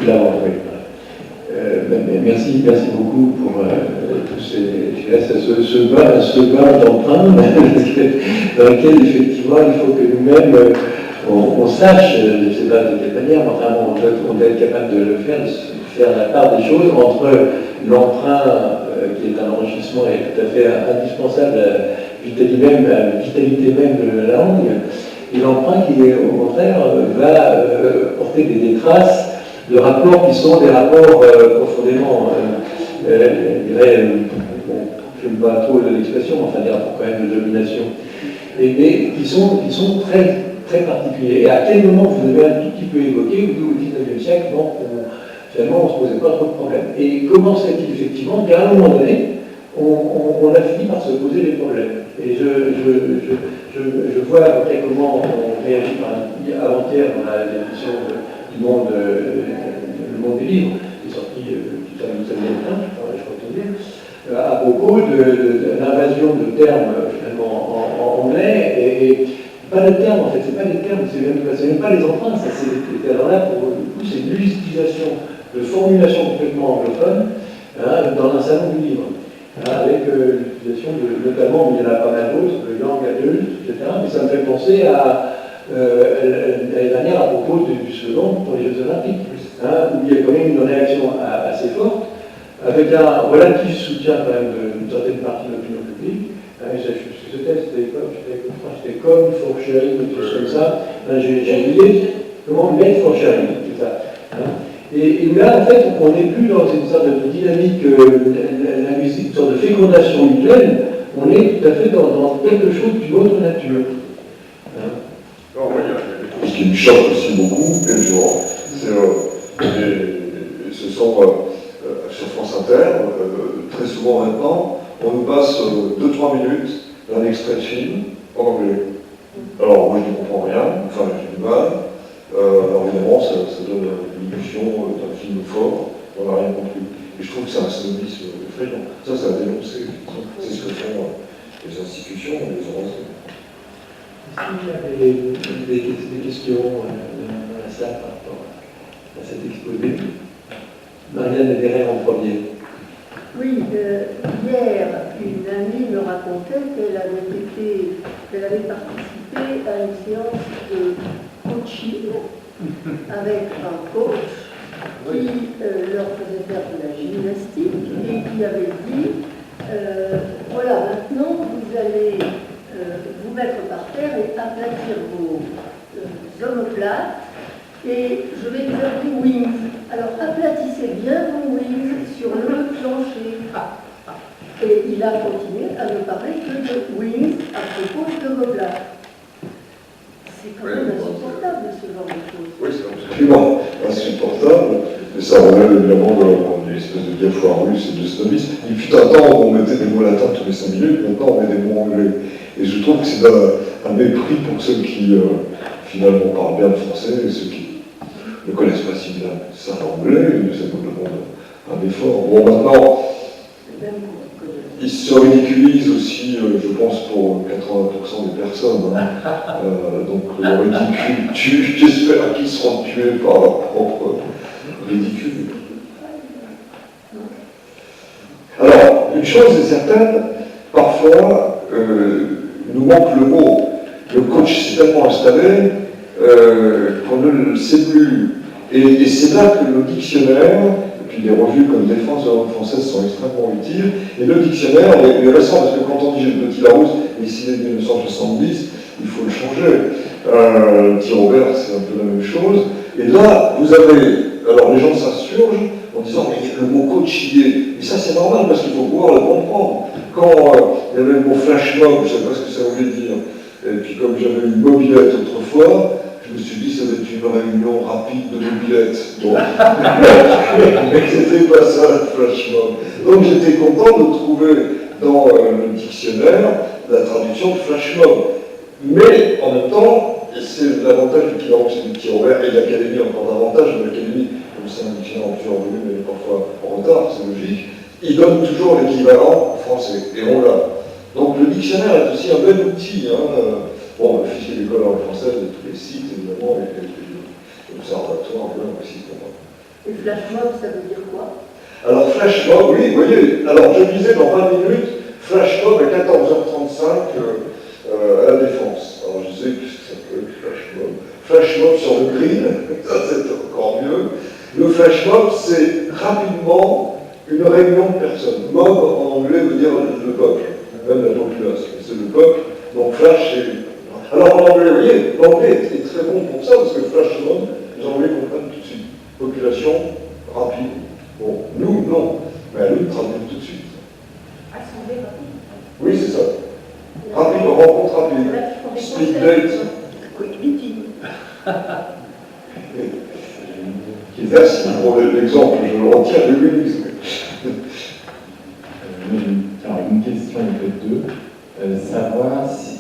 l'avant, oui. Merci beaucoup pour tous ce bain d'emprunt dans lequel effectivement il faut que nous-mêmes on sache, je ne sais pas de quelle manière, mais enfin on doit être capable de le faire, de faire la part des choses entre l'emprunt qui est un enrichissement et tout à fait indispensable à la vitalité même de la langue, et l'emprunt qui au contraire va porter des traces de rapports qui sont des rapports profondément, je dirais, je n'aime pas trop l'expression, mais enfin des rapports quand même de domination, et qui sont très particuliers. Et à quel moment vous avez un tout petit peu évoqué, au XIXe siècle, finalement on ne se posait pas trop de problèmes. Et comment se fait-il effectivement qu'à un moment donné, on a fini par se poser des problèmes. Et je vois après comment on réagit avant-hier dans l'édition du monde, le monde des livres, qui est sorti tout à l'heure, je crois te dire, à propos de l'invasion de termes finalement en anglais, et pas de termes en fait, c'est pas des termes, c'est même pas les emprunts, alors là pour le coup c'est une utilisation de formulation complètement anglophone dans un salon du livre. Avec l'utilisation notamment, il y en a pas mal d'autres, le young adulte, etc. Mais ça me fait penser à l'année dernière à propos du slogan pour les Jeux Olympiques, où il y a quand même une réaction assez forte, avec un relatif soutien quand même d'une certaine partie de l'opinion publique. Ce texte, c'était comme for sharing, quelque chose comme ça. J'ai oublié comment made for sharing, c'est ça. Et là, en fait, on n'est plus dans une sorte de dynamique linguistique, une sorte de fécondation mutuelle, on est tout à fait dans quelque chose d'une autre nature. Non, il y a quelque chose qui me choque aussi beaucoup, et ce sont sur France Inter, très souvent maintenant, on nous passe 2-3 minutes d'un extrait de film en anglais. Alors, moi je ne comprends rien, enfin j'ai du mal. Alors évidemment, ça donne l'illusion d'un film fort, on n'a rien compris. Et je trouve que c'est un snobisme effrayant. Ça a dénoncé, c'est ce que font les institutions, les organisations. Est-ce qu'il y avait des questions dans la salle par rapport à cet exposé? Marianne Derret en premier. Oui, hier, une amie me racontait qu'elle avait participé à une séance de coaching avec un coach qui leur faisait faire de la gymnastique et qui avait dit voilà, maintenant vous allez vous mettre par terre et aplatir vos omoplates et je vais vous faire du wings. Alors aplatissez bien vos wings sur le plancher. Et il a continué à me parler que de wings à propos de l'omoplate. C'est quand même insupportable ce genre de choses. Oui, c'est absolument insupportable. Et ça relève évidemment d'une espèce de diaphore russe et de snobisme. Il fut un temps où on mettait des mots latins tous les 5 minutes, maintenant on met des mots anglais. Et je trouve que c'est un mépris pour ceux qui finalement parlent bien le français et ceux qui ne connaissent pas si bien ça l'anglais, et ça nous demande un effort. Bon, maintenant, il se ridiculise aussi, je pense, pour 80% des personnes. Donc le ridicule tue, j'espère qu'ils seront tués par leur propre ridicule. Alors, une chose est certaine, parfois, nous manque le mot. Le coach s'est tellement installé qu'on ne le sait plus. Et c'est là que le dictionnaire, et puis les revues comme Défense de la langue française sont extrêmement utiles, et le dictionnaire est récent, parce que quand on dit le petit Larousse, ici il est de 1970, il faut le changer. Petit Robert, c'est un peu la même chose. Et là, vous avez, alors les gens s'insurgent en disant, mais le mot coach y est. Et ça c'est normal, parce qu'il faut pouvoir le comprendre. Quand il y avait le mot flash mob, je ne sais pas ce que ça voulait dire, et puis comme j'avais une mobilette autrefois, je me suis dit, ça va être une réunion rapide de mobilettes. Donc, mais c'était pas ça, le flash mob. Donc j'étais content de trouver dans le dictionnaire la traduction de flash mob. Mais en même temps, c'est l'avantage du petit Robert et de l'Académie, encore davantage de l'Académie, comme c'est un dictionnaire en plusieurs volumes, mais parfois en retard, c'est logique, il donne toujours l'équivalent français, et on l'a. Donc le dictionnaire est aussi un bel outil. Bon, le fichier d'école en française de tous les sites, évidemment, et l'observatoire, aussi pour Et flash mob, ça veut dire quoi? Alors, flash mob, oui, vous voyez, alors je disais dans 20 minutes, flash mob à 14h35 à la Défense. Alors, je disais, qu'est-ce que ça peut être, flash mob? Flash mob sur le green, ça c'est encore mieux. Le flash mob, c'est rapidement une réunion de personnes. Mob, en anglais, veut dire le peuple, même la populace, c'est le peuple. Donc, flash, c'est... Alors, en anglais, vous voyez, l'anglais est très bon pour ça, parce que flash mob, les Anglais comprennent tout de suite. Population rapide. Bon, nous, non. Mais lui, traduit tout de suite. Assemblée rapide. Oui, c'est ça. Rapide, rencontre rapide. Speed date. Quick meeting. Merci pour l'exemple, je le retiens de lui. Alors, une question, peut-être deux. Savoir si,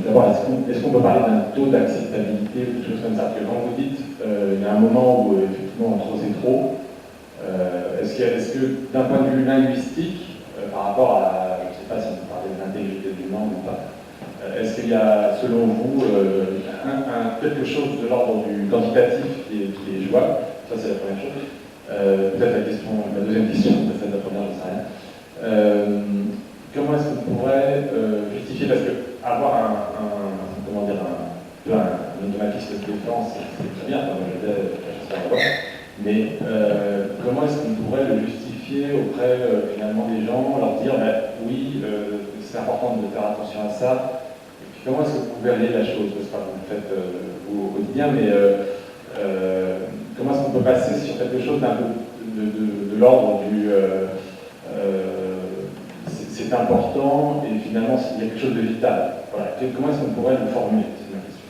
d'abord, est-ce qu'on peut parler d'un taux d'acceptabilité ou quelque chose comme ça? Parce que quand vous dites, il y a un moment où effectivement trop c'est trop, est-ce que d'un point de vue linguistique, par rapport à, je ne sais pas si on peut parler de l'intégrité du monde ou pas, est-ce qu'il y a, selon vous, quelque chose de l'ordre du quantitatif qui est jouable? Ça, c'est la première chose. Peut-être la deuxième question, peut-être la première, je ne sais rien. Comment est-ce qu'on pourrait justifier, parce que avoir un automatisme de défense, c'est très bien, comme je l'ai dit, mais comment est-ce qu'on pourrait le justifier auprès finalement des gens, leur dire oui, c'est important de faire attention à ça, et puis comment est-ce que vous verriez la chose? Je ne sais pas, vous le faites vous, au quotidien, mais comment est-ce qu'on peut passer sur quelque chose d'un peu de l'ordre du c'est important et finalement il y a quelque chose de vital. Voilà. Comment est-ce qu'on pourrait le formuler? C'est ma question.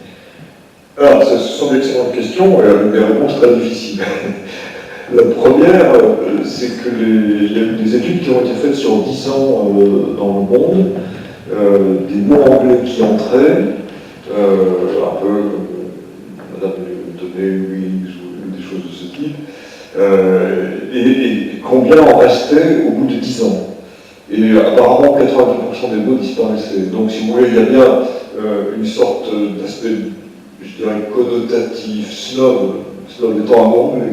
Alors, ce sont d'excellentes questions et des réponses très difficiles. La première, c'est qu'il y a eu des études qui ont été faites sur 10 ans dans le monde, des mots anglais qui entraient, un peu comme Madame Donné, Wings ou des choses de ce type, et combien en restait au bout de 10 ans. Et apparemment, 90% des mots disparaissaient. Donc, si vous voulez, il y a bien une sorte d'aspect, je dirais, connotatif, snob étant un mot, mais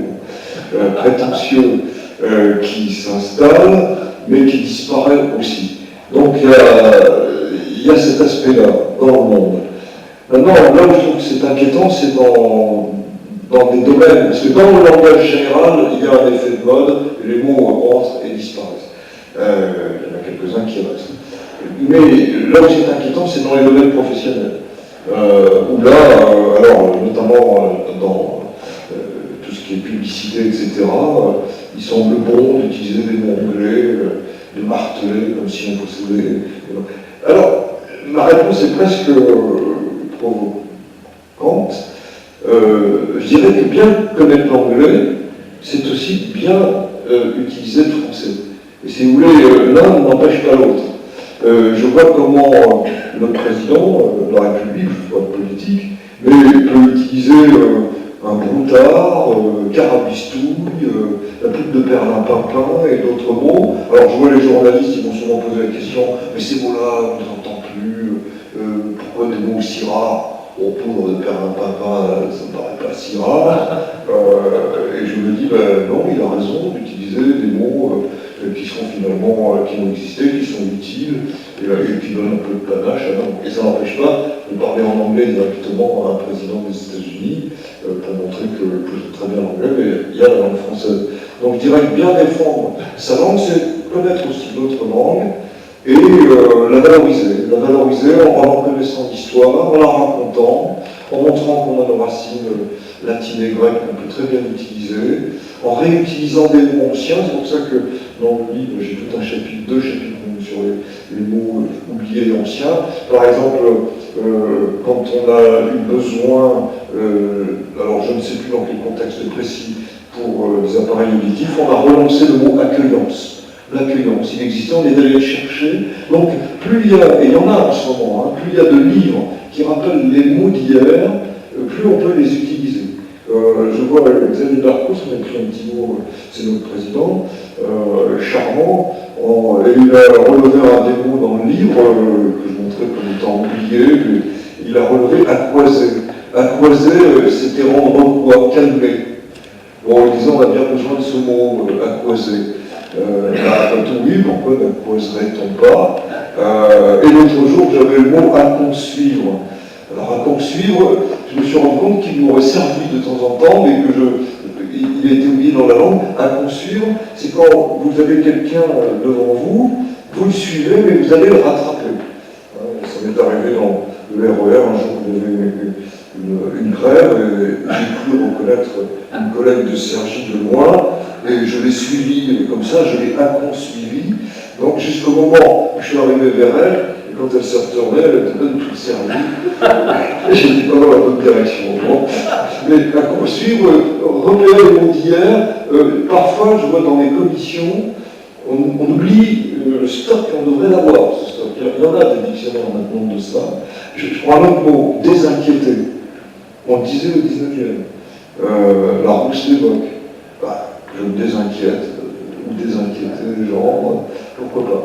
prétentieux, qui s'installe, mais qui disparaît aussi. Donc, il y a cet aspect-là dans le monde. Maintenant, là où je trouve que c'est inquiétant, c'est dans des domaines, parce que dans le langage général, il y a un effet de mode, et les mots entrent et disparaissent. Il y en a quelques-uns qui restent. Mais là où c'est inquiétant, c'est dans les domaines professionnels. Où là, alors notamment dans tout ce qui est publicité, etc., il semble bon d'utiliser des mots anglais, de marteler comme si on possédait. Alors, ma réponse est presque provocante. Je dirais que bien connaître l'anglais, c'est aussi bien utiliser le français. Et si vous voulez, l'un n'empêche pas l'autre. Je vois comment notre président de la République, je vois politique, mais peut utiliser un broutard, carabistouille, la poudre de perlimpinpin et d'autres mots. Alors je vois les journalistes, ils vont souvent poser la question, mais ces mots-là, on ne les entend plus, pourquoi des mots aussi rares? Bon, poudre de perlimpinpin, ça ne me paraît pas si rare. Et je me dis, non, il a raison d'utiliser des mots qui sont finalement, qui ont existé, qui sont utiles, et qui donnent un peu de panache. Et ça n'empêche pas de parler en anglais directement à un président des États-Unis, pour montrer que je joue très bien l'anglais, mais il y a la langue française. Donc je dirais que bien défendre sa langue, c'est connaître aussi d'autres langues, et la valoriser en rendant connaissance d'histoire, en la racontant, en montrant qu'on a nos racines latines et grecques qu'on peut très bien utiliser, en réutilisant des mots anciens. C'est pour ça que dans le livre, j'ai tout un chapitre, 2 chapitres sur les mots oubliés et anciens. Par exemple, quand on a eu besoin, alors je ne sais plus dans quel contexte précis, pour des appareils auditifs, on a relancé le mot accueillance. L'accueillance, il existait, on est allé le chercher. Donc, plus il y a, et il y en a en ce moment, plus il y a de livres qui rappellent les mots d'hier, plus on peut les utiliser. Je vois Xavier Darcos, on a écrit un petit mot, c'est notre président, charmant, et il a relevé un des mots dans le livre, que je montrais comme étant oublié, mais il a relevé acquoiser. Acquoiser, c'était rendre quoi? Calmer. Bon, en disant, on a bien besoin de ce mot, accoiser. Oui, pourquoi n'accoiserait-on pas? Et l'autre jour, j'avais le mot à poursuivre. Alors, à poursuivre, je me suis rendu compte qu'il m'aurait servi de temps en temps, mais il a été oublié dans la langue. À poursuivre, c'est quand vous avez quelqu'un devant vous, vous le suivez, mais vous allez le rattraper. Ça m'est arrivé dans le RER, un jour, il y avait une grève, et j'ai pu reconnaître une collègue de Cergy de loin, et je l'ai suivie comme ça, je l'ai suivi. Donc jusqu'au moment où je suis arrivé vers elle, et quand elle s'est retournée, elle était pas du tout servie. J'étais pas dans la bonne direction. Bon. Mais à suivre, repérer les mots d'hier, parfois je vois dans les commissions, on oublie le stock qu'on devrait l'avoir, ce stock. Il y en a des dictionnaires maintenant de ça. Je prends un autre mot, désinquiéter. On le disait au 19e. La rousse d'époque. Je me désinquiète, ou désinquiéter les gens, pourquoi pas.